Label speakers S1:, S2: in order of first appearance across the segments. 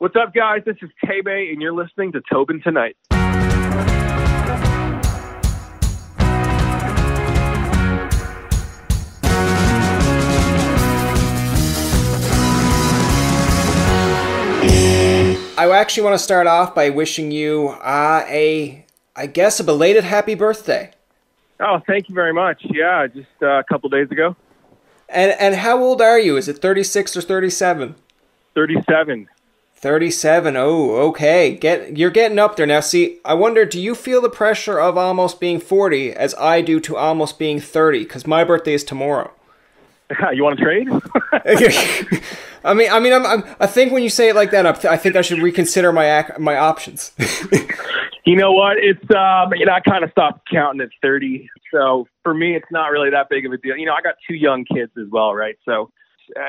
S1: What's up, guys? This is Tebey, and you're listening to Tobin Tonight.
S2: I actually want to start off by wishing you I guess a belated happy birthday.
S1: Oh, thank you very much. Yeah, just a couple days ago.
S2: And how old are you? Is it 36 or 37?
S1: 37.
S2: 37. Oh, okay. You're getting up there now. See, I wonder, do you feel the pressure of almost being 40 as I do to almost being 30? Because my birthday is tomorrow.
S1: You want to trade?
S2: I think when you say it like that, I think I should reconsider my options.
S1: You know what? It's I kind of stopped counting at 30. So for me, it's not really that big of a deal. I got 2 young kids as well, right? So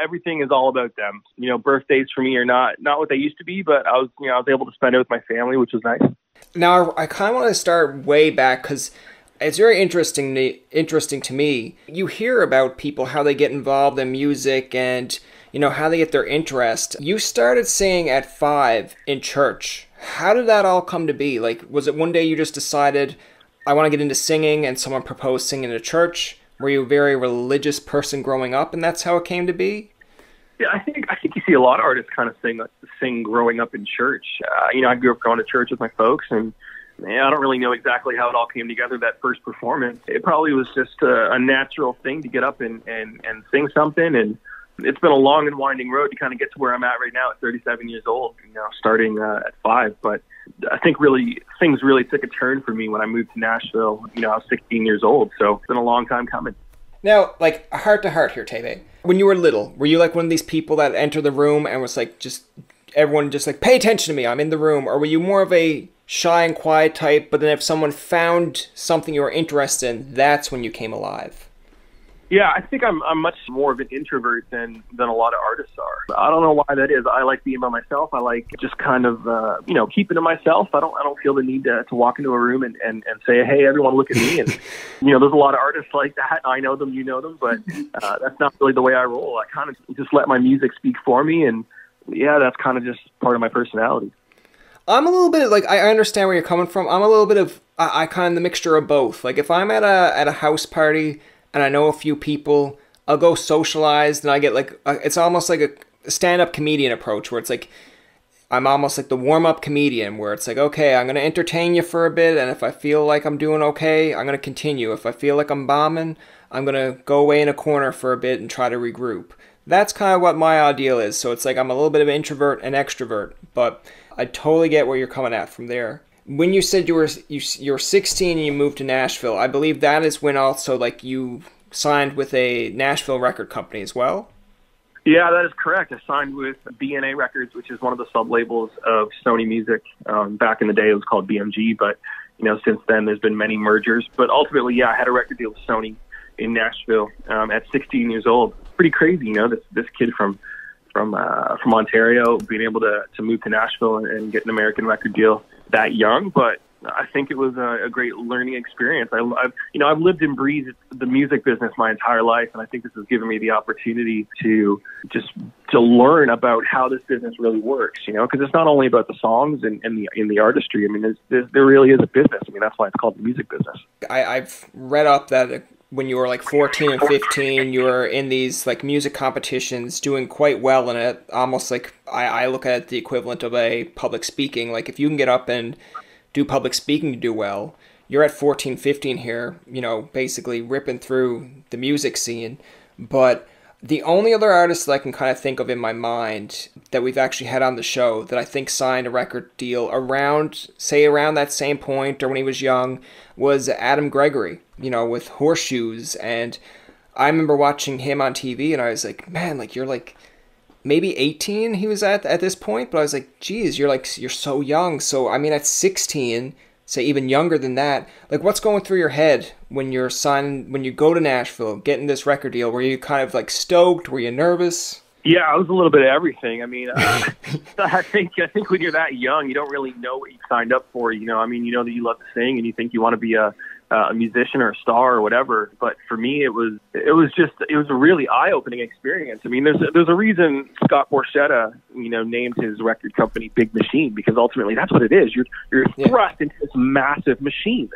S1: everything is all about them. Birthdays for me are not what they used to be, but I was able to spend it with my family, which was nice.
S2: Now I kind of want to start way back because it's very interesting to me. You hear about people, how they get involved in music and, how they get their interest. You started singing at 5 in church. How did that all come to be? Like, was it one day you just decided, I want to get into singing, and someone proposed singing in a church? Were you a very religious person growing up, and that's how it came to be?
S1: Yeah, I think you see a lot of artists kind of sing growing up in church. I grew up going to church with my folks, and I don't really know exactly how it all came together, that first performance. It probably was just a natural thing to get up and sing something. And it's been a long and winding road to kind of get to where I'm at right now at 37 years old, starting at 5. But I think things really took a turn for me when I moved to Nashville. I was 16 years old. So it's been a long time coming.
S2: Now, like, heart to heart here, Tebey. When you were little, were you like one of these people that entered the room and was like, everyone just like, pay attention to me, I'm in the room? Or were you more of a shy and quiet type, but then if someone found something you were interested in, that's when you came alive?
S1: Yeah, I think I'm much more of an introvert than a lot of artists are. I don't know why that is. I like being by myself. I like just kind of, keeping to myself. I don't feel the need to walk into a room and say, hey, everyone look at me. And, there's a lot of artists like that. I know them, you know them, but that's not really the way I roll. I kind of just let my music speak for me. And yeah, that's kind of just part of my personality.
S2: I'm a little bit like, I understand where you're coming from. I'm a little bit of, I kind of the mixture of both. Like if I'm at a house party and I know a few people, I'll go socialize and I get like, it's almost like a stand-up comedian approach where it's like, I'm almost like the warm-up comedian where it's like, okay, I'm going to entertain you for a bit, and if I feel like I'm doing okay, I'm going to continue. If I feel like I'm bombing, I'm going to go away in a corner for a bit and try to regroup. That's kind of what my ideal is. So it's like I'm a little bit of an introvert and extrovert, but I totally get where you're coming at from there. When you said you were 16 and you moved to Nashville, I believe that is when also like you signed with a Nashville record company as well?
S1: Yeah, that is correct. I signed with B&A Records, which is one of the sub-labels of Sony Music. Back in the day, it was called BMG, but since then there's been many mergers. But ultimately, yeah, I had a record deal with Sony in Nashville at 16 years old. Pretty crazy, this kid from Ontario being able to move to Nashville and get an American record deal that young. But I think it was a great learning experience. I've lived and breathed the music business my entire life, and I think this has given me the opportunity to learn about how this business really works. Because it's not only about the songs and the artistry. I mean, there really is a business. I mean, that's why it's called the music business.
S2: I've read up that when you were like 14 and 15, you were in these like music competitions doing quite well in it. Almost like I look at it the equivalent of a public speaking. Like if you can get up and do public speaking to do well, you're at 14, 15 here, basically ripping through the music scene. But the only other artist that I can kind of think of in my mind that we've actually had on the show that I think signed a record deal around that same point or when he was young was Adam Gregory, with Horseshoes. And I remember watching him on TV and I was like, man, like you're like maybe 18 he was at this point, but I was like, geez, you're so young. So I mean at 16, say even younger than that, like what's going through your head when you go to Nashville, getting this record deal? Were you kind of like stoked? Were you nervous?
S1: Yeah, I was a little bit of everything. I mean, I think when you're that young, you don't really know what you signed up for. I mean, that you love to sing and you think you want to be a a musician or a star or whatever. But for me, it was a really eye-opening experience. I mean, there's a reason Scott Borchetta, named his record company Big Machine, because ultimately that's what it is. You're thrust into this massive machine.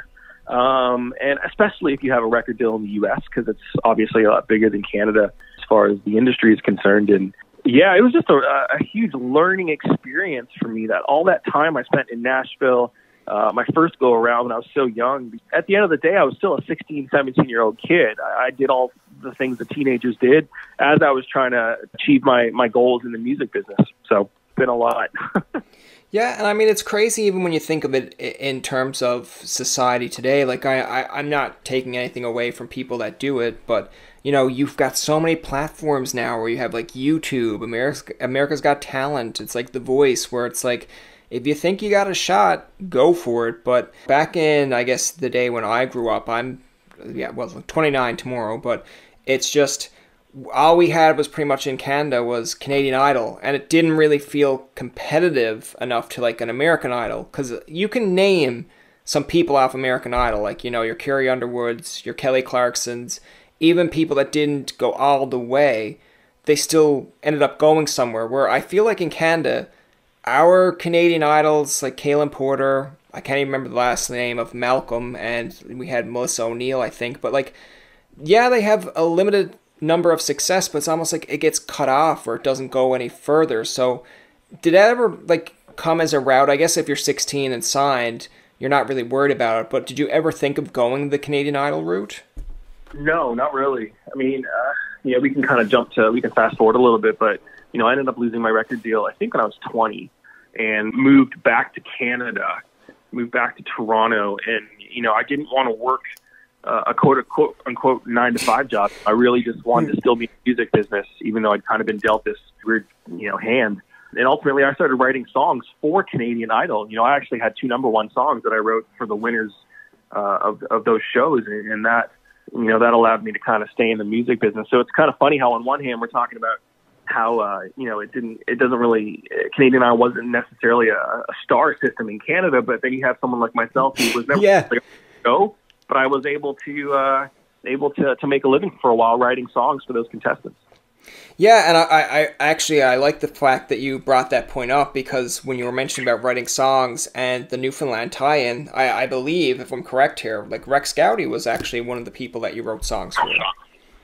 S1: And especially if you have a record deal in the U.S., because it's obviously a lot bigger than Canada as far as the industry is concerned. And yeah, it was just a huge learning experience for me. That all that time I spent in Nashville, my first go around when I was so young. At the end of the day, I was still a 16, 17-year-old kid. I did all the things that teenagers did as I was trying to achieve my goals in the music business. So it's been a lot.
S2: Yeah, and I mean, it's crazy even when you think of it in terms of society today. Like, I'm not taking anything away from people that do it, but, you've got so many platforms now where you have, like, YouTube, America's Got Talent, it's like The Voice, where it's like, if you think you got a shot, go for it. But back in, I guess, the day when I grew up, I'm 29 tomorrow, but it's just, all we had was pretty much in Canada was Canadian Idol, and it didn't really feel competitive enough to like an American Idol, because you can name some people off American Idol, like, your Carrie Underwoods, your Kelly Clarksons, even people that didn't go all the way, they still ended up going somewhere, where I feel like in Canada, our Canadian Idols, like Kaylin Porter, I can't even remember the last name of Malcolm, and we had Melissa O'Neill, I think, but like, yeah, they have a limited number of success, but it's almost like it gets cut off or it doesn't go any further. So did that ever like come as a route? I guess if you're 16 and signed, you're not really worried about it, but did you ever think of going the Canadian Idol route?
S1: No, not really. I mean, we can kind of we can fast forward a little bit, but I ended up losing my record deal, I think when I was 20, and moved back to Canada, moved back to Toronto, and I didn't want to work a quote unquote 9-to-5 job. I really just wanted to still be in the music business, even though I'd kind of been dealt this weird, hand. And ultimately, I started writing songs for Canadian Idol. I actually had 2 #1 songs that I wrote for the winners of those shows, and that that allowed me to kind of stay in the music business. So it's kind of funny how on one hand we're talking about how Canadian Idol wasn't necessarily a star system in Canada, but then you have someone like myself who was never really go. But I was able to make a living for a while writing songs for those contestants.
S2: Yeah, and I actually like the fact that you brought that point up, because when you were mentioning about writing songs and the Newfoundland tie-in, I believe, if I'm correct here, like Rex Gowdy was actually one of the people that you wrote songs for.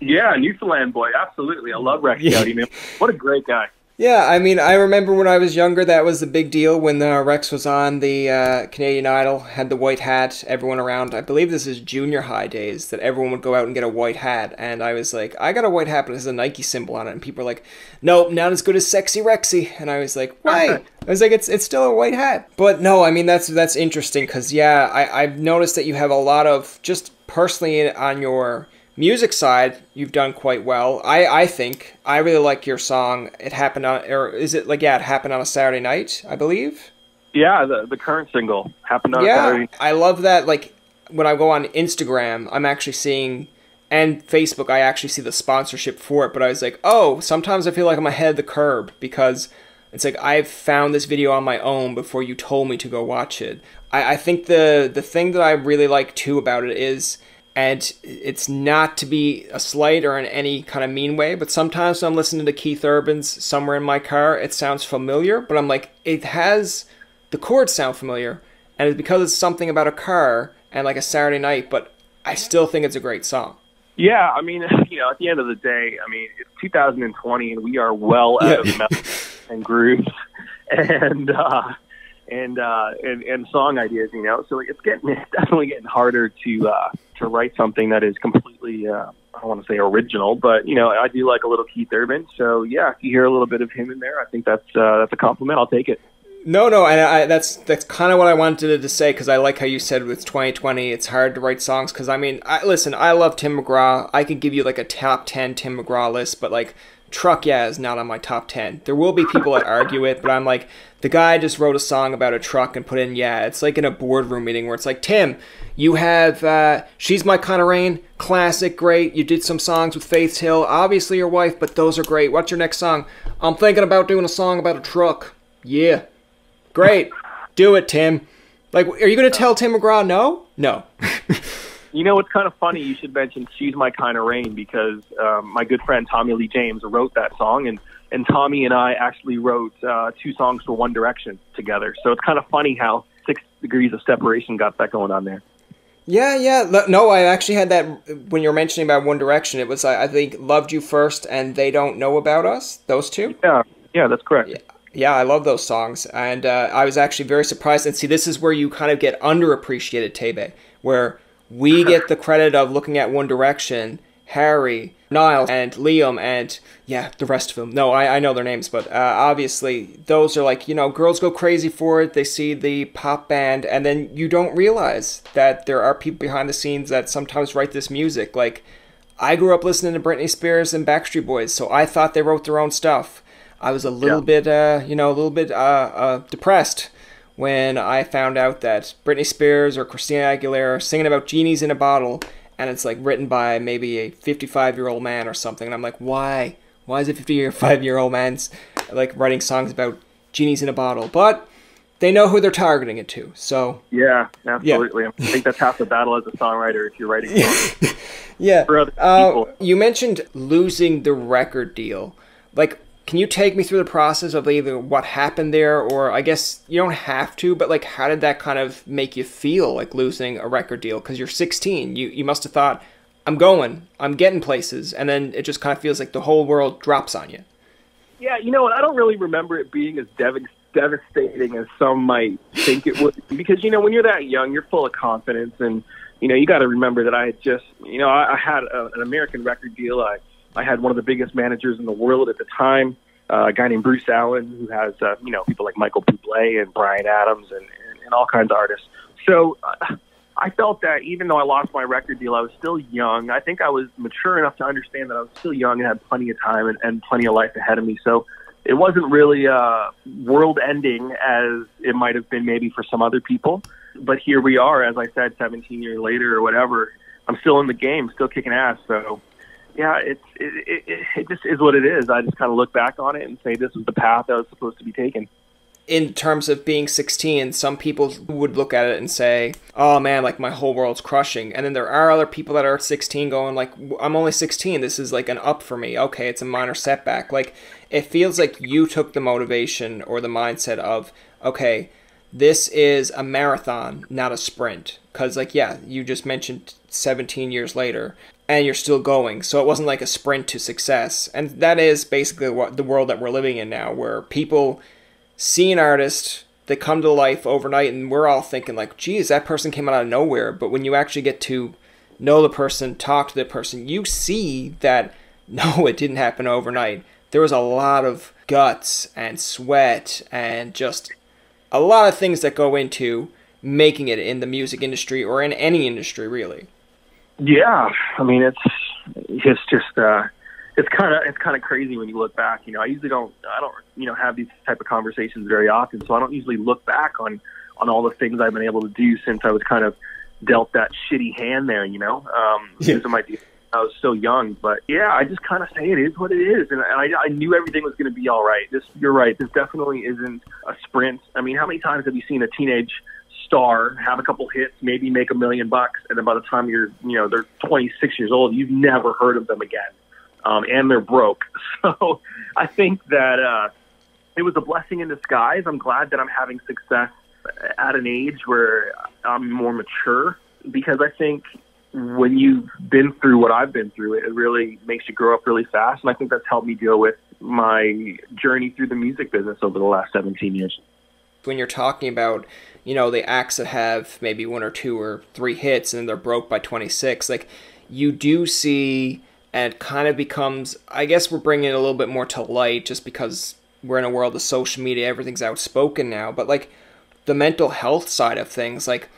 S1: Yeah, Newfoundland boy, absolutely. I love Rex Gowdy, man. What a great guy.
S2: Yeah, I mean, I remember when I was younger, that was the big deal when Rex was on the Canadian Idol, had the white hat, everyone around. I believe this is junior high days, that everyone would go out and get a white hat. And I was like, I got a white hat, but there's a Nike symbol on it. And people were like, nope, not as good as Sexy Rexy. And I was like, why? I was like, it's still a white hat. But no, I mean, that's interesting, because, yeah, I've noticed that you have a lot of, just personally on your music side, you've done quite well. I think I really like your song. It happened on, or is it like, it happened on a Saturday night, I believe.
S1: Yeah, the current single happened on a Saturday.
S2: I love that. Like when I go on Instagram, I'm actually seeing, and Facebook, I actually see the sponsorship for it. But I was like, oh, sometimes I feel like I'm ahead of the curve, because it's like I've found this video on my own before you told me to go watch it. I think the thing that I really like too about it is, and it's not to be a slight or in any kind of mean way, but sometimes when I'm listening to Keith Urban's Somewhere in My Car, it sounds familiar, but I'm like, the chords sound familiar, and it's because it's something about a car and like a Saturday night, but I still think it's a great song. Yeah, I mean, at the end of the day, I mean, it's 2020 and we are well out of metal and grooves and song ideas, so it's definitely getting harder to write something that is completely, I don't want to say original, but, I do like a little Keith Urban. So, yeah, if you hear a little bit of him in there, I think that's a compliment. I'll take it. No, and that's kind of what I wanted to say, because I like how you said with 2020, it's hard to write songs, because, I mean, listen, I love Tim McGraw. I could give you, like, a top 10 Tim McGraw list, but, like, Truck is not on my top 10. There will be people that argue it, but I'm like, the guy just wrote a song about a truck and put in, it's like in a boardroom meeting where it's like, Tim, you have She's My Kind of Rain, classic, great. You did some songs with Faith Hill, obviously your wife, but those are great. What's your next song? I'm thinking about doing a song about a truck. Yeah. Great. Do it, Tim. Like, are you going to tell Tim McGraw no? No.
S1: You know, it's kind of funny you should mention She's My Kind of Rain, because my good friend Tommy Lee James wrote that song, and Tommy and I actually wrote 2 songs for One Direction together. So it's kind of funny how 6 degrees of separation got that going on there.
S2: Yeah. No, I actually had that when you were mentioning about One Direction. It was, I think, Loved You First and They Don't Know About Us, those 2.
S1: Yeah, that's correct.
S2: Yeah, I love those songs. And I was actually very surprised. And see, this is where you kind of get underappreciated, Tebey, where we get the credit of looking at One Direction, Harry, Niall, and Liam, and yeah, the rest of them. No, I know their names, but obviously those are like, girls go crazy for it. They see the pop band, and then you don't realize that there are people behind the scenes that sometimes write this music. Like, I grew up listening to Britney Spears and Backstreet Boys, so I thought they wrote their own stuff. I was a little bit, depressed when I found out that Britney Spears or Christina Aguilera are singing about genies in a bottle, and it's like written by maybe a 55-year-old man or something. And I'm like, why? Why is a 55-year-old man like writing songs about genies in a bottle? But they know who they're targeting it to. So
S1: yeah, absolutely. Yeah. I think that's half the battle as a songwriter if you're writing songs.
S2: Yeah.
S1: For other people.
S2: You mentioned losing the record deal. Like, can you take me through the process of either what happened there, or I guess you don't have to, but like how did that kind of make you feel, like losing a record deal? Because you're 16. You must have thought, I'm getting places, and then it just kind of feels like the whole world drops on you.
S1: Yeah, you know what? I don't really remember it being as devastating as some might think it would, because, when you're that young, you're full of confidence, and, you got to remember that I had just, I had an American record deal. I had one of the biggest managers in the world at the time, a guy named Bruce Allen, who has, people like Michael Bublé and Bryan Adams and all kinds of artists. So I felt that even though I lost my record deal, I was still young. I think I was mature enough to understand that I was still young and had plenty of time and plenty of life ahead of me. So it wasn't really world-ending as it might have been maybe for some other people. But here we are, as I said, 17 years later or whatever. I'm still in the game, still kicking ass. So yeah, it just is what it is. I just kind of look back on it and say this was the path I was supposed to be taking.
S2: In terms of being 16, some people would look at it and say, oh man, like my whole world's crushing. And then there are other people that are 16 going like, I'm only 16. This is like an up for me. Okay, it's a minor setback. Like, it feels like you took the motivation or the mindset of, okay, this is a marathon, not a sprint. Because like, yeah, you just mentioned 17 years later, and you're still going. So it wasn't like a sprint to success. And that is basically what the world that we're living in now, where people see an artist, they come to life overnight, and we're all thinking like, geez, that person came out of nowhere. But when you actually get to know the person, talk to the person, you see that, no, it didn't happen overnight. There was a lot of guts and sweat and just a lot of things that go into making it in the music industry or in any industry, really. Yeah,
S1: I mean, it's just it's kind of crazy when you look back. I usually don't have these type of conversations very often, so I don't usually look back on all the things I've been able to do since I was kind of dealt that shitty hand there. Because of my deal. I was so young, but yeah, I just kind of say it is what it is, and I knew everything was going to be all right. You're right. This definitely isn't a sprint. I mean, how many times have you seen a teenage star have a couple hits, maybe make $1 million, and then by the time they're 26 years old, you've never heard of them again, and they're broke. So I think that it was a blessing in disguise. I'm glad that I'm having success at an age where I'm more mature, because I think when you've been through what I've been through, it really makes you grow up really fast. And I think that's helped me deal with my journey through the music business over the last 17 years.
S2: When you're talking about, the acts that have maybe 1 or 2 or 3 hits and they're broke by 26, like you do see, and it kind of becomes, I guess we're bringing it a little bit more to light just because we're in a world of social media, everything's outspoken now, but like the mental health side of things, like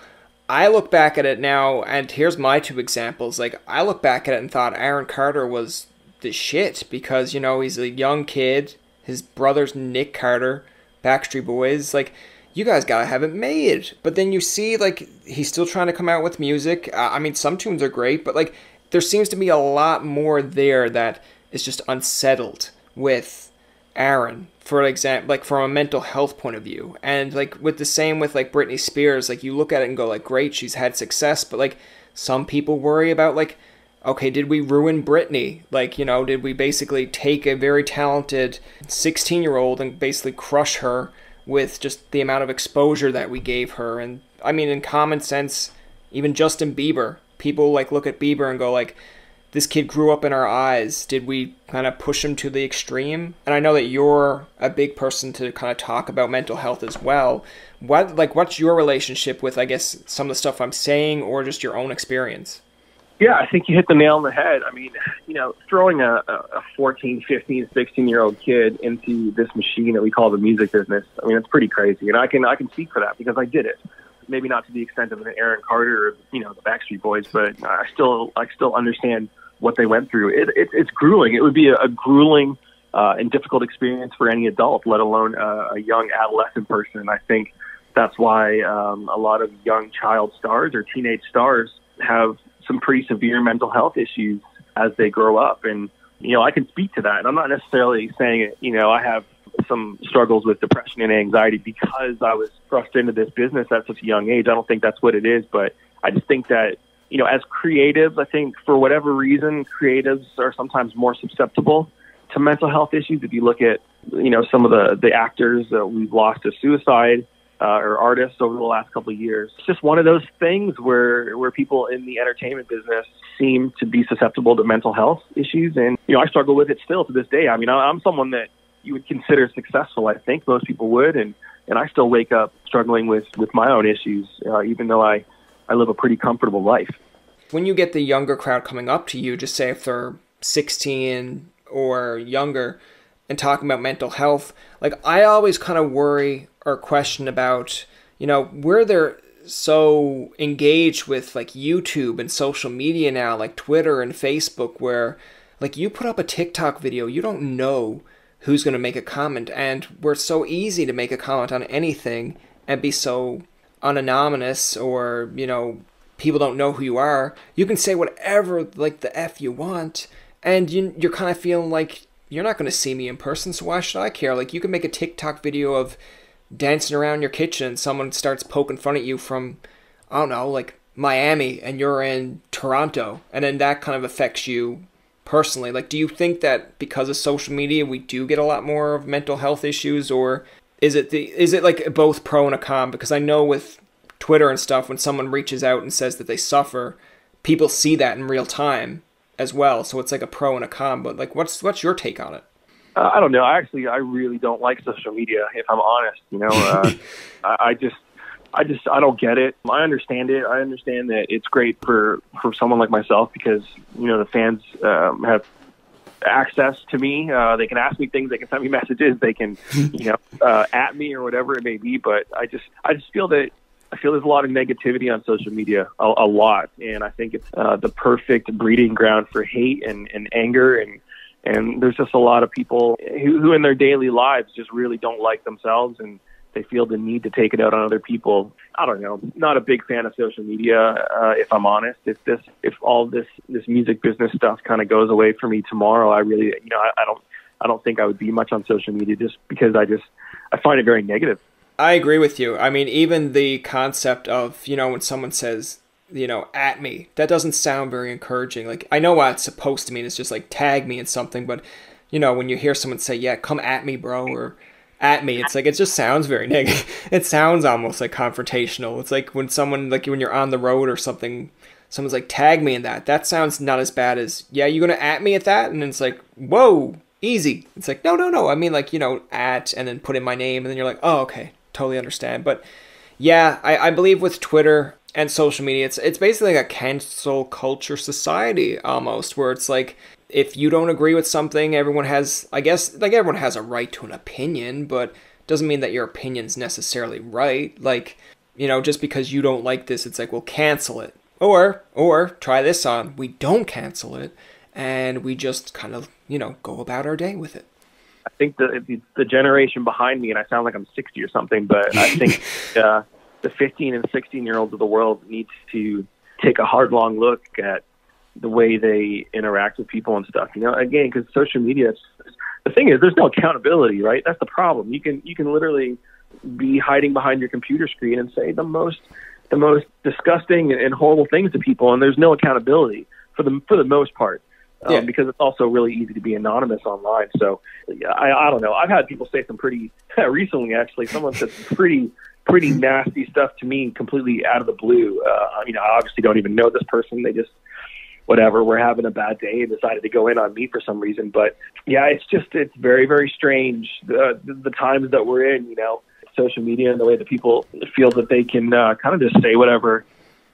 S2: I look back at it now, and here's my 2 examples. Like, I look back at it and thought Aaron Carter was the shit because, he's a young kid. His brother's Nick Carter, Backstreet Boys. Like, you guys gotta have it made. But then you see, like, he's still trying to come out with music. I mean, some tunes are great, but, like, there seems to be a lot more there that is just unsettled with Aaron for example, like from a mental health point of view. And like with the same with like Britney Spears, like you look at it and go like, great, she's had success, but like some people worry about like, okay, did we ruin Britney? Like, you know, did we basically take a very talented 16-year-old and basically crush her with just the amount of exposure that we gave her? And I mean, in common sense, even Justin Bieber, people like look at Bieber and go like, this kid grew up in our eyes. Did we kind of push him to the extreme? And I know that you're a big person to kind of talk about mental health as well. What's your relationship with, I guess, some of the stuff I'm saying or just your own experience?
S1: Yeah, I think you hit the nail on the head. I mean, you know, throwing a 14, 15, 16-year-old kid into this machine that we call the music business, I mean, it's pretty crazy. And I can speak for that because I did it. Maybe not to the extent of an Aaron Carter or, you know, the Backstreet Boys, but I still understand what they went through. It's grueling. It would be a grueling and difficult experience for any adult, let alone a young adolescent person. And I think that's why a lot of young child stars or teenage stars have some pretty severe mental health issues as they grow up. And, you know, I can speak to that. And I'm not necessarily saying, you know, I have some struggles with depression and anxiety because I was thrust into this business at such a young age. I don't think that's what it is, but I just think that, you know, as creatives, I think for whatever reason, creatives are sometimes more susceptible to mental health issues. If you look at, you know, some of the actors that we've lost to suicide, or artists over the last couple of years. It's just one of those things where people in the entertainment business seem to be susceptible to mental health issues. And, you know, I struggle with it still to this day. I mean, I'm someone that you would consider successful. I think most people would. And I still wake up struggling with my own issues, even though I live a pretty comfortable life.
S2: When you get the younger crowd coming up to you, just say if they're 16 or younger and talking about mental health, like I always kind of worry or question about, you know, where they're so engaged with like YouTube and social media now, like Twitter and Facebook, where like you put up a TikTok video, you don't know who's going to make a comment, and where it's so easy to make a comment on anything and be so anonymous, or, you know, people don't know who you are. You can say whatever like the F you want, and you're kind of feeling like you're not going to see me in person, so why should I care? Like you can make a TikTok video of dancing around your kitchen and someone starts poking fun at you from, I don't know, like Miami, and you're in Toronto, and then that kind of affects you personally. Like, do you think that because of social media we do get a lot more of mental health issues, or is it like both pro and a con? Because I know with Twitter and stuff, when someone reaches out and says that they suffer, people see that in real time as well, so it's like a pro and a con. But like, what's your take on it?
S1: I don't know. I really don't like social media, if I'm honest. You know, I don't get it. I understand it. I understand that it's great for someone like myself because, you know, the fans have access to me. They can ask me things. They can send me messages. They can, you know, at me or whatever it may be. But I just feel that there's a lot of negativity on social media, a lot, and I think it's the perfect breeding ground for hate and anger, and there's just a lot of people who in their daily lives just really don't like themselves, and they feel the need to take it out on other people. I don't know. Not a big fan of social media, if I'm honest. If all this music business stuff kind of goes away from me tomorrow, I really, you know, I don't think I would be much on social media just because I find it very negative.
S2: I agree with you. I mean, even the concept of, you know, when someone says, you know, at me, that doesn't sound very encouraging. Like, I know what it's supposed to mean. It's just like tag me in something. But, you know, when you hear someone say, yeah, come at me, bro, or at me, it's like, it just sounds very negative. It sounds almost like confrontational. It's like when someone, like when you're on the road or something, someone's like, tag me in that. That sounds not as bad as, yeah, you going to at me at that? And it's like, whoa, easy. It's like, no. I mean, like, you know, at, and then put in my name, and then you're like, oh, okay. Totally understand. But yeah, I believe with Twitter and social media, it's basically like a cancel culture society almost, where it's like, if you don't agree with something, everyone has, I guess, like everyone has a right to an opinion, but doesn't mean that your opinion's necessarily right. Like, you know, just because you don't like this, it's like, well, cancel it. Or try this on, we don't cancel it, and we just kind of, you know, go about our day with it.
S1: I think the generation behind me, and I sound like I'm 60 or something, but I think the 15 and 16-year-olds of the world needs to take a hard, long look at the way they interact with people and stuff. You know, again, because social media, the thing is, there's no accountability, right? That's the problem. You can literally be hiding behind your computer screen and say the most disgusting and horrible things to people, and there's no accountability for the most part. Because it's also really easy to be anonymous online. So I don't know. I've had people say some pretty recently, actually, someone said some pretty nasty stuff to me completely out of the blue. I obviously don't even know this person. They just, whatever, we're having a bad day and decided to go in on me for some reason. But yeah, it's very, very strange. The times that we're in, social media and the way that people feel that they can kind of just say whatever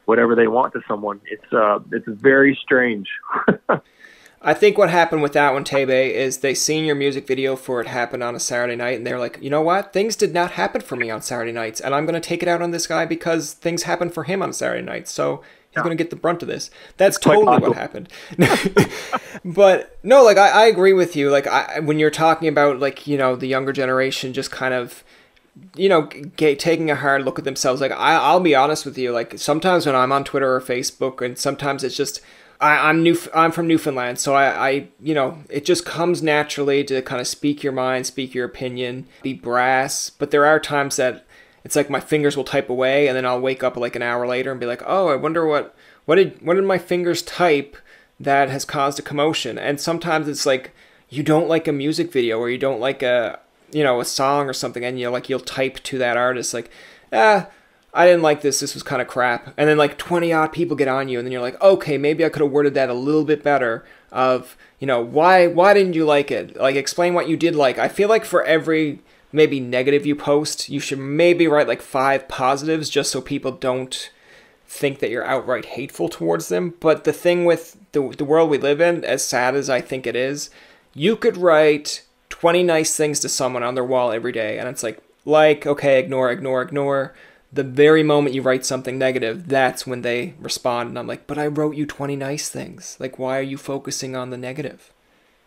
S1: they want to someone. It's very strange.
S2: I think what happened with that one, Tebey, is they seen your music video for It Happened on a Saturday night, and they're like, you know what? Things did not happen for me on Saturday nights, and I'm going to take it out on this guy because things happened for him on Saturday nights, so he's going to get the brunt of this. That's totally what happened. But, no, I agree with you. When you're talking about, the younger generation just kind of, taking a hard look at themselves, I'll be honest with you, sometimes when I'm on Twitter or Facebook, and sometimes it's just... I'm from Newfoundland, so I it just comes naturally to kind of speak your mind, speak your opinion, be brass. But there are times that it's like my fingers will type away, and then I'll wake up an hour later and be like, oh, I wonder what did my fingers type that has caused a commotion. And sometimes it's like you don't like a music video or you don't like a song or something, and you'll type to that artist I didn't like this. This was kind of crap. And then 20 odd people get on you, and then you're like, okay, maybe I could have worded that a little bit better. Of why didn't you like it? Explain what you did like. I feel like for every maybe negative you post, you should maybe write 5 positives just so people don't think that you're outright hateful towards them. But the thing with the world we live in, as sad as I think it is, you could write 20 nice things to someone on their wall every day, and it's okay, ignore. The very moment you write something negative, that's when they respond. And I'm like, but I wrote you 20 nice things. Why are you focusing on the negative?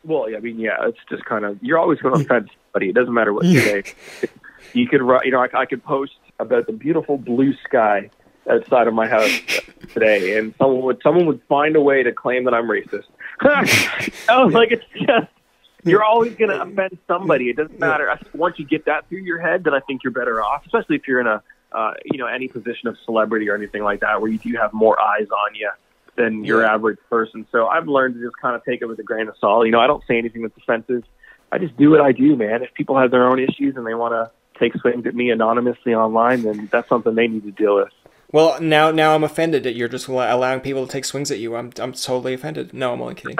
S1: Well, it's just kind of, you're always going to offend somebody. It doesn't matter what you say. You could write, I could post about the beautiful blue sky outside of my house today, and someone would find a way to claim that I'm racist. It's just, you're always going to offend somebody. It doesn't matter. Once you get that through your head, then I think you're better off, especially if you're in any position of celebrity or anything like that, where you do have more eyes on you than your average person. So I've learned to just kind of take it with a grain of salt. I don't say anything that's offensive. I just do what I do, man. If people have their own issues and they want to take swings at me anonymously online, then that's something they need to deal with.
S2: Well, now I'm offended that you're just allowing people to take swings at you. I'm totally offended. No, I'm only kidding.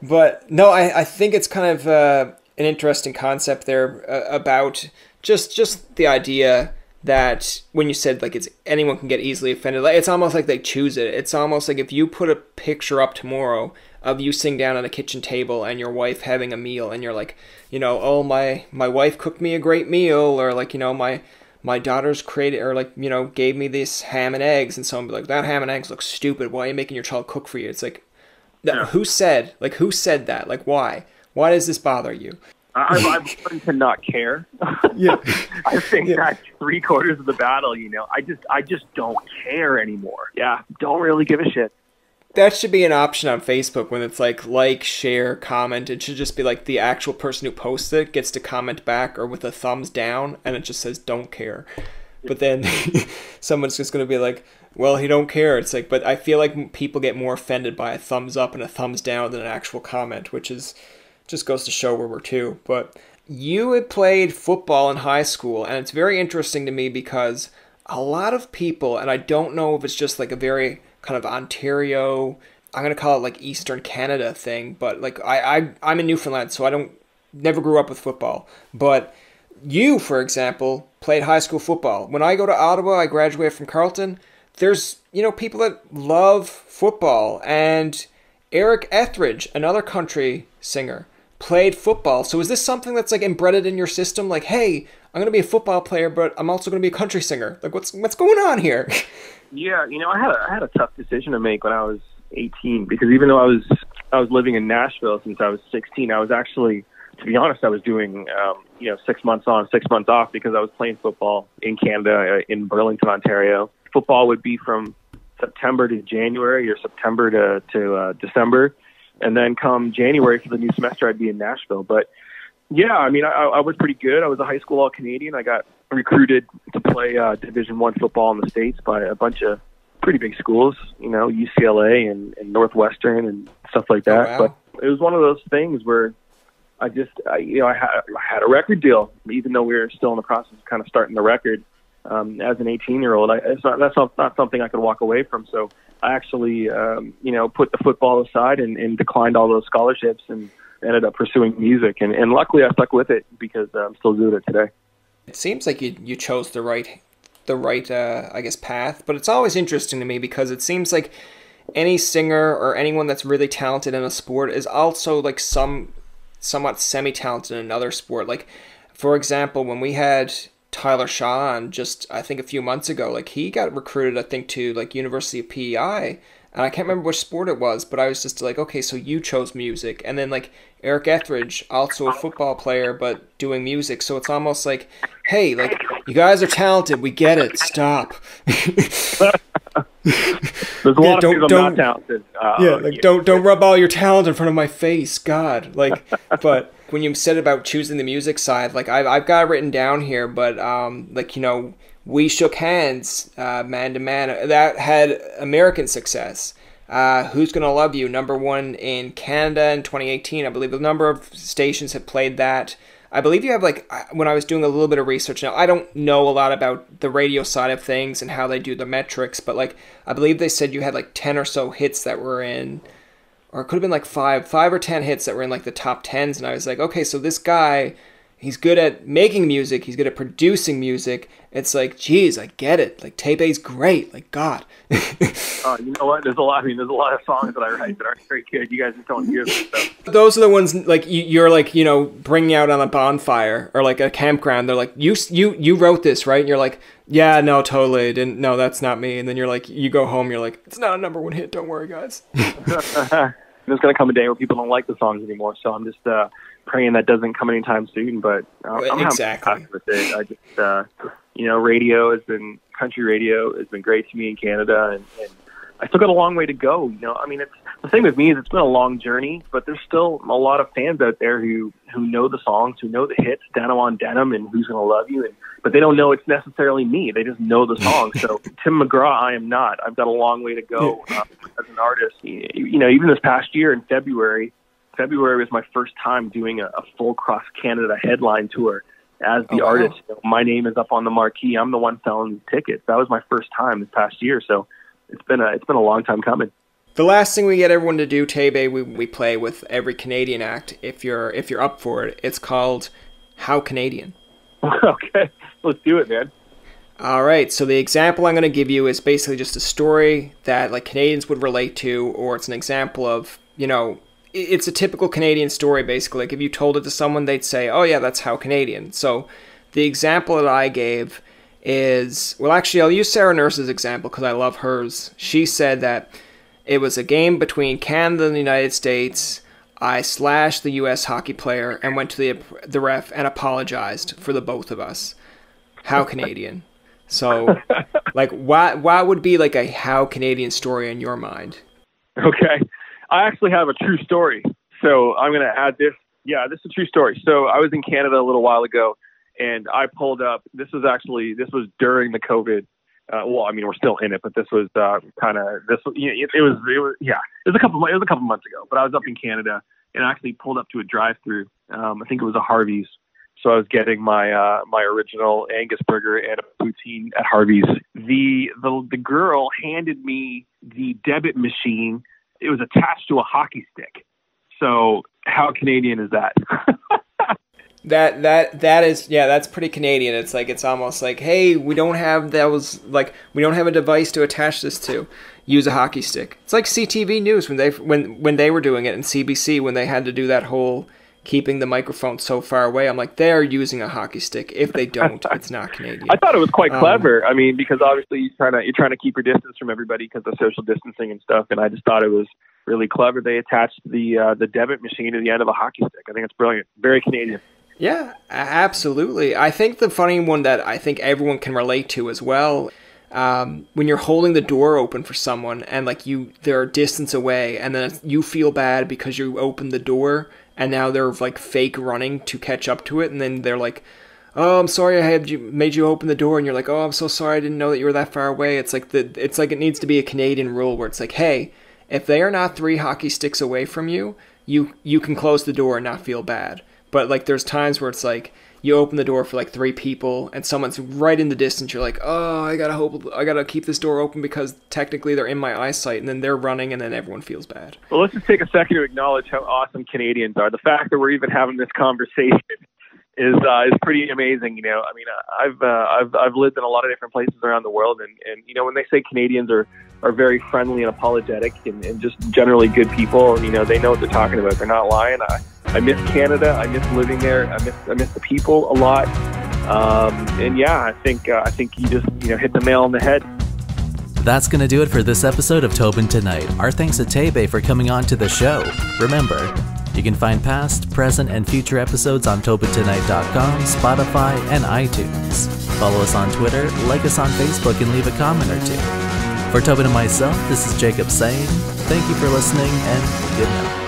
S2: But no, I think it's kind of an interesting concept there about just the idea that when you said it's anyone can get easily offended, it's almost like they choose it. It's almost like if you put a picture up tomorrow of you sitting down at a kitchen table and your wife having a meal, and you're like, oh, my wife cooked me a great meal, or my daughter's created, or gave me this ham and eggs, and someone be like, that ham and eggs look stupid. Why are you making your child cook for you? It's who said that? Why does this bother you?
S1: I've learned to not care.
S2: Yeah.
S1: I think that's 3/4 of the battle. I just don't care anymore. Yeah, don't really give a shit.
S2: That should be an option on Facebook when it's share, comment. It should just be the actual person who posts it gets to comment back or with a thumbs down, and it just says don't care. But then someone's just going to be like, well, he don't care. It's but I feel like people get more offended by a thumbs up and a thumbs down than an actual comment, which is just goes to show where we're to. But you had played football in high school, and it's very interesting to me because a lot of people, and I don't know if it's just a very kind of Ontario, I'm going to call it Eastern Canada thing, but I'm in Newfoundland, so I never grew up with football. But you, for example, played high school football. When I go to Ottawa, I graduated from Carleton, there's, people that love football, and Eric Etheridge, another country singer, played football. So is this something that's embedded in your system? Hey, I'm going to be a football player, but I'm also going to be a country singer. What's going on here?
S1: Yeah, I had a tough decision to make when I was 18, because even though I was living in Nashville since I was 16, I was actually, to be honest, I was doing 6 months on, 6 months off, because I was playing football in Canada, in Burlington, Ontario. Football would be from September to January or September to December. And then come January for the new semester, I'd be in Nashville. But yeah, I mean, I was pretty good. I was a high school All-Canadian. I got recruited to play Division I football in the States by a bunch of pretty big schools, UCLA and Northwestern and stuff like that.
S2: Oh, wow.
S1: But it was one of those things where I had a record deal, even though we were still in the process of kind of starting the record. As an 18-year-old, that's not something I could walk away from. So I actually, put the football aside and declined all those scholarships and ended up pursuing music. And luckily, I stuck with it because I'm still doing it today.
S2: It seems like you chose the right I guess path. But it's always interesting to me because it seems like any singer or anyone that's really talented in a sport is also like somewhat semi-talented in another sport. Like, for example, when we had Tyler Shaw on just, I think, a few months ago, like, he got recruited, I think, to, like, University of PEI, and I can't remember which sport it was, but I was just like, okay, so you chose music. And then, like, Eric Etheridge, also a football player, but doing music, so it's almost like, hey, like, you guys are talented, we get it, stop.
S1: There's a lot of people not talented.
S2: Don't rub all your talent in front of my face, God. Like, but when you said about choosing the music side, like I've got it written down here, but We Shook Hands, Man to Man, that had American success. Who's Gonna Love You, #1 in Canada in 2018. I believe a number of stations had played that. I believe you have, like, when I was doing a little bit of research, now I don't know a lot about the radio side of things and how they do the metrics, but, like, I believe they said you had, like, 10 or so hits that were in, or it could have been, like, 5 or 10 hits that were in, like, the top 10s, and I was like, okay, so this guy, he's good at making music, he's good at producing music. It's like, geez, I get it. Like, Tebey's great. Like, God.
S1: You know what? There's a lot of songs that I write that aren't very good. You guys just don't hear them. So.
S2: Those are the ones, like, you're, like, bringing out on a bonfire or, like, a campground. They're like, you wrote this, right? And you're like, yeah, no, totally. No, that's not me. And then you're like, you go home, you're like, it's not a #1 hit. Don't worry, guys.
S1: There's going to come a day where people don't like the songs anymore. So I'm just praying that doesn't come anytime soon. But I'm
S2: exactly
S1: with it. I just, country radio has been great to me in Canada, and I still got a long way to go. I mean, it's the thing with me is it's been a long journey, but there's still a lot of fans out there who know the songs, who know the hits, Denim on Denim and Who's Gonna Love You, but they don't know it's necessarily me. They just know the song. So Tim McGraw, I am not. I've got a long way to go as an artist. Even this past year in February was my first time doing a full cross Canada headline tour. As the artist, my name is up on the marquee. I'm the one selling tickets. That was my first time this past year, so it's been a long time coming.
S2: The last thing we get everyone to do, Tebey, we play with every Canadian act. If you're up for it, it's called How Canadian.
S1: Okay, let's do it, man.
S2: All right. So the example I'm going to give you is basically just a story that, like, Canadians would relate to, or it's an example of, it's a typical Canadian story, basically. Like, if you told it to someone, they'd say, oh, yeah, that's how Canadian. So the example that I gave is, well, actually, I'll use Sarah Nurse's example because I love hers. She said that it was a game between Canada and the United States. I slashed the U.S. hockey player and went to the ref and apologized for the both of us. How Canadian. So, like, why would be, like, a how Canadian story in your mind?
S1: Okay. I actually have a true story, so I'm going to add this. Yeah, this is a true story. So I was in Canada a little while ago, and I pulled up. This was during the COVID. We're still in it, but this was it was a couple months ago. But I was up in Canada and I actually pulled up to a drive-through. I think it was a Harvey's. So I was getting my my original Angus burger and a poutine at Harvey's. The girl handed me the debit machine. It was attached to a hockey stick. So how Canadian is that?
S2: That is, yeah, that's pretty Canadian. It's like, it's almost like, hey, we don't have a device to attach this to. Use a hockey stick. It's like CTV News when they were doing it, and CBC when they had to do that whole keeping the microphone so far away. I'm like, they're using a hockey stick. If they don't, it's not Canadian.
S1: I thought it was quite clever. I mean, because obviously you're trying to keep your distance from everybody because of social distancing and stuff. And I just thought it was really clever. They attached the debit machine to the end of a hockey stick. I think it's brilliant. Very Canadian.
S2: Yeah, absolutely. I think the funny one that I think everyone can relate to as well, when you're holding the door open for someone and like they're a distance away, and then you feel bad because you opened the door and now they're like fake running to catch up to it, and then they're like, "Oh, I'm sorry, made you open the door," and you're like, "Oh, I'm so sorry, I didn't know that you were that far away." It's like it needs to be a Canadian rule where it's like, hey, if they are not 3 hockey sticks away from you, you can close the door and not feel bad. But like there's times where it's like you open the door for like 3 people and someone's right in the distance. You're like, "Oh, I gotta keep this door open because technically they're in my eyesight," and then they're running, and then everyone feels bad.
S1: Well, let's just take a second to acknowledge how awesome Canadians are. The fact that we're even having this conversation is pretty amazing. You know, I mean, I've lived in a lot of different places around the world, and you know, when they say Canadians are very friendly and apologetic and just generally good people, you know, they know what they're talking about. They're not lying. I miss Canada. I miss living there. I miss the people a lot. And yeah, I think you just hit the nail on the head.
S3: That's going to do it for this episode of Tobin Tonight. Our thanks to Tebey for coming on to the show. Remember, you can find past, present, and future episodes on TobinTonight.com, Spotify, and iTunes. Follow us on Twitter, like us on Facebook, and leave a comment or two. For Tobin and myself, this is Jacob saying thank you for listening, and good night.